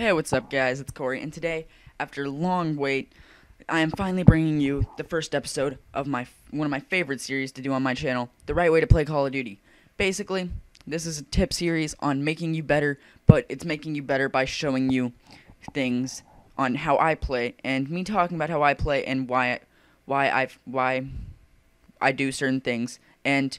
Hey, what's up, guys? It's Corey, and today, after a long wait, I am finally bringing you the first episode of one of my favorite series to do on my channel, The Right Way to Play Call of Duty. Basically, this is a tip series on making you better, but it's making you better by showing you things on how I play, and me talking about how I play and why I do certain things, and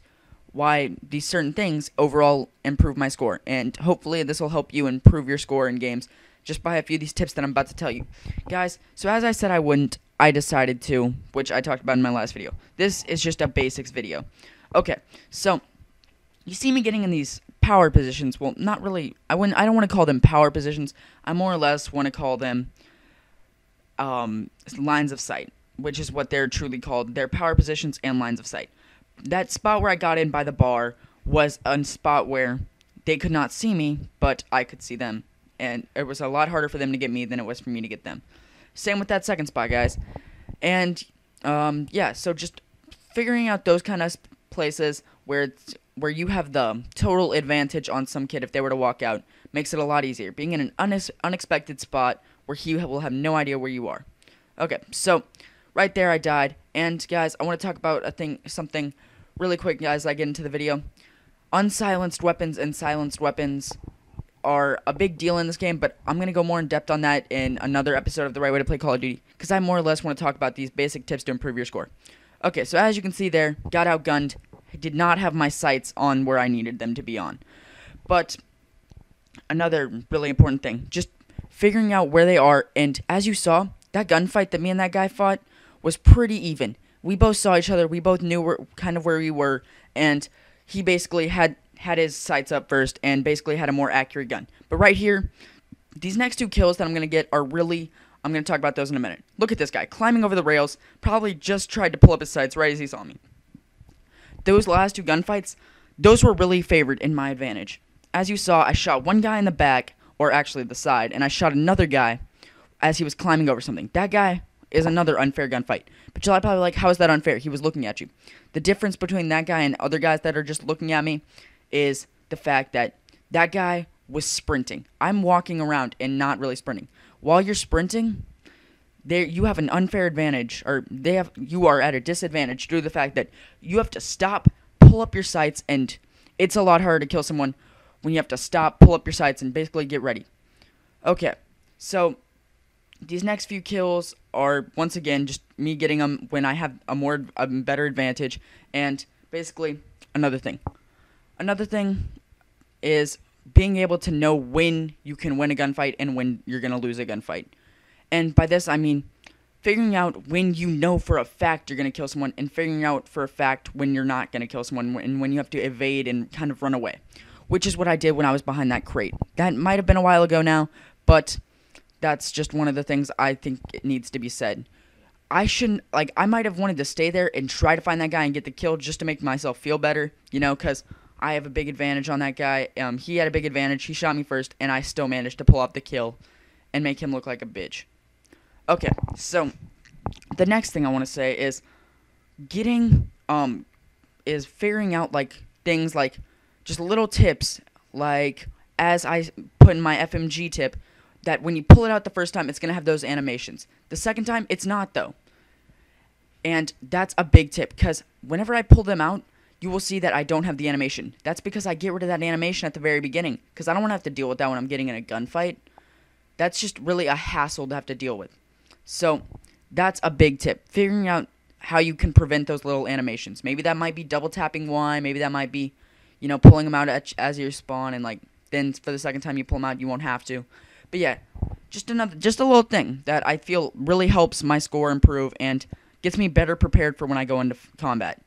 why these certain things overall improve my score. And hopefully this will help you improve your score in games just by a few of these tips that I'm about to tell you. Guys, so as I said I wouldn't, I decided to, which I talked about in my last video. This is just a basics video. Okay, so you see me getting in these power positions. Well, not really. I don't want to call them power positions. I more or less want to call them lines of sight, which is what they're truly called. They're power positions and lines of sight. That spot where I got in by the bar was a spot where they could not see me, but I could see them. And it was a lot harder for them to get me than it was for me to get them. Same with that second spot, guys. And, yeah, so just figuring out those kind of places where you have the total advantage on some kid if they were to walk out makes it a lot easier. Being in an unexpected spot where he will have no idea where you are. Okay, so right there I died. And, guys, I want to talk about something really quick, guys, as I get into the video. Unsilenced weapons and silenced weapons are a big deal in this game, but I'm going to go more in depth on that in another episode of The Right Way to Play Call of Duty, because I more or less want to talk about these basic tips to improve your score. Okay, so as you can see there, got outgunned. I did not have my sights on where I needed them to be on. But another really important thing, just figuring out where they are, and as you saw, that gunfight that me and that guy fought was pretty even. We both saw each other, we both knew kind of where we were, and he basically had his sights up first and basically had a more accurate gun. But right here, these next two kills that I'm going to get are really, I'm going to talk about those in a minute. Look at this guy, climbing over the rails, probably just tried to pull up his sights right as he saw me. Those last two gunfights, those were really favored in my advantage. As you saw, I shot one guy in the back, or actually the side, and I shot another guy as he was climbing over something. That guy is another unfair gunfight. But you're probably like, how is that unfair? He was looking at you. The difference between that guy and other guys that are just looking at me is the fact that that guy was sprinting. I'm walking around and not really sprinting. While you're sprinting, you have an unfair advantage, or you are at a disadvantage due to the fact that you have to stop, pull up your sights, and it's a lot harder to kill someone when you have to stop, pull up your sights, and basically get ready. Okay, so these next few kills are, once again, just me getting them when I have a better advantage. And basically, another thing is being able to know when you can win a gunfight and when you're going to lose a gunfight. And by this, I mean figuring out when you know for a fact you're going to kill someone, and figuring out for a fact when you're not going to kill someone, and when you have to evade and kind of run away. Which is what I did when I was behind that crate. That might have been a while ago now, but that's just one of the things I think it needs to be said. I might have wanted to stay there and try to find that guy and get the kill just to make myself feel better, because I have a big advantage on that guy. He had a big advantage. He shot me first, and I still managed to pull off the kill and make him look like a bitch. Okay, so the next thing I want to say is figuring out, things like just little tips, like as I put in my FMG tip, that when you pull it out the first time, it's going to have those animations. The second time, it's not, though. And that's a big tip, because whenever I pull them out, you will see that I don't have the animation. That's because I get rid of that animation at the very beginning, because I don't want to have to deal with that when I'm getting in a gunfight. That's just really a hassle to have to deal with. So, that's a big tip. Figuring out how you can prevent those little animations. Maybe that might be double tapping Y, maybe that might be, pulling them out as you spawn, and then for the second time you pull them out, you won't have to. But yeah, just a little thing that I feel really helps my score improve and gets me better prepared for when I go into combat.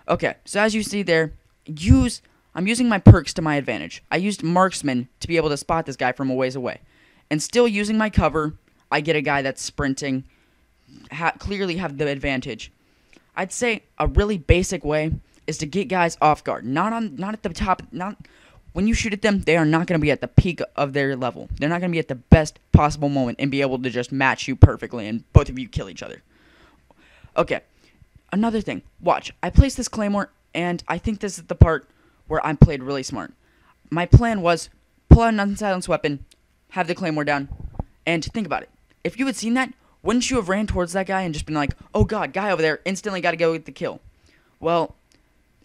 Okay, so as you see there, I'm using my perks to my advantage. I used marksman to be able to spot this guy from a ways away. And still using my cover, I get a guy that's sprinting, clearly have the advantage. I'd say a really basic way is to get guys off guard. Not at the top, when you shoot at them, they are not going to be at the peak of their level. They're not going to be at the best possible moment and be able to just match you perfectly and both of you kill each other. Okay, another thing. Watch. I placed this claymore, and I think this is the part where I played really smart. My plan was pull out an unsilenced weapon, have the claymore down, And think about it. If you had seen that, wouldn't you have ran towards that guy and just been like, oh god, guy over there, instantly got to go get the kill? Well,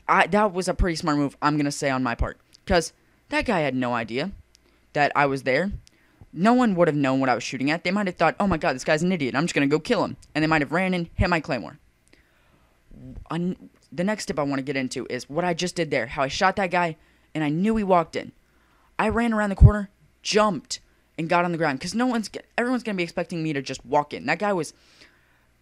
that was a pretty smart move, I'm going to say, on my part. Because that guy had no idea that I was there. No one would have known what I was shooting at. They might have thought, oh my god, this guy's an idiot. I'm just going to go kill him. And they might have ran in, hit my claymore. The next tip I want to get into is what I just did there. How I shot that guy, and I knew he walked in. I ran around the corner, jumped, and got on the ground. Because everyone's going to be expecting me to just walk in. That guy was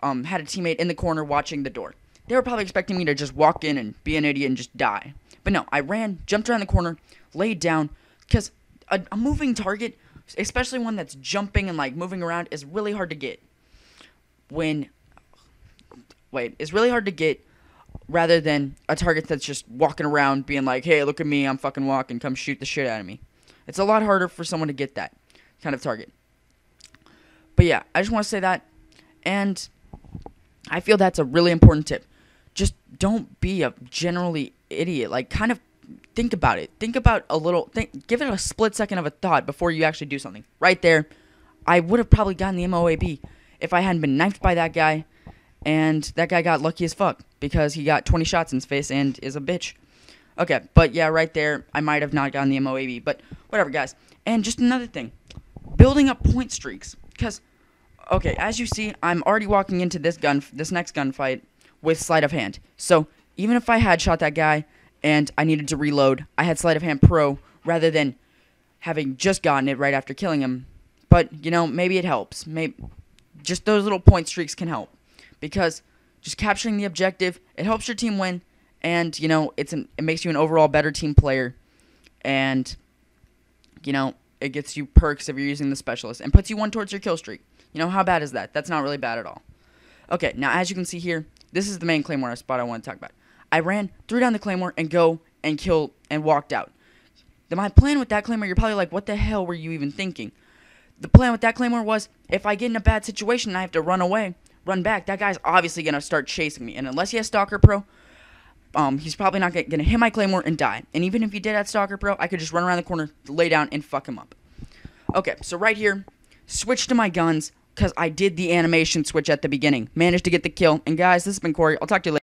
had a teammate in the corner watching the door. They were probably expecting me to just walk in and be an idiot and just die. But no, I ran, jumped around the corner, laid down, because a moving target, especially one that's jumping and like moving around, is really hard to get. It's really hard to get rather than a target that's just walking around being like, hey, look at me, I'm fucking walking, come shoot the shit out of me. It's a lot harder for someone to get that kind of target. But yeah, I just want to say that, and I feel that's a really important tip. Just don't be a generally idiot. Like, kind of think about it. Give it a split second of a thought before you actually do something. Right there, I would have probably gotten the MOAB if I hadn't been knifed by that guy, and that guy got lucky as fuck because he got 20 shots in his face and is a bitch. Okay, but yeah, right there, I might have not gotten the MOAB, but whatever, guys. And just another thing, building up point streaks, because, okay, as you see, I'm already walking into this next gunfight with sleight of hand. So even if I had shot that guy and I needed to reload, I had sleight of hand pro rather than having just gotten it right after killing him. But, you know, maybe it helps. Maybe just those little point streaks can help, because just capturing the objective, it helps your team win, and, you know, it makes you an overall better team player, and, you know, it gets you perks if you're using the specialist and puts you one towards your kill streak. You know, how bad is that? That's not really bad at all. Okay, now as you can see here, this is the main claymore spot I want to talk about. I ran, threw down the claymore, and go and kill and walked out. My plan with that claymore, you're probably like, what the hell were you even thinking? The plan with that claymore was, if I get in a bad situation and I have to run away, run back, that guy's obviously going to start chasing me. And unless he has Stalker Pro, he's probably not going to hit my claymore and die. And even if he did have Stalker Pro, I could just run around the corner, lay down, and fuck him up. Okay, so right here, switch to my guns, because I did the animation switch at the beginning. Managed to get the kill. And guys, this has been Corey. I'll talk to you later.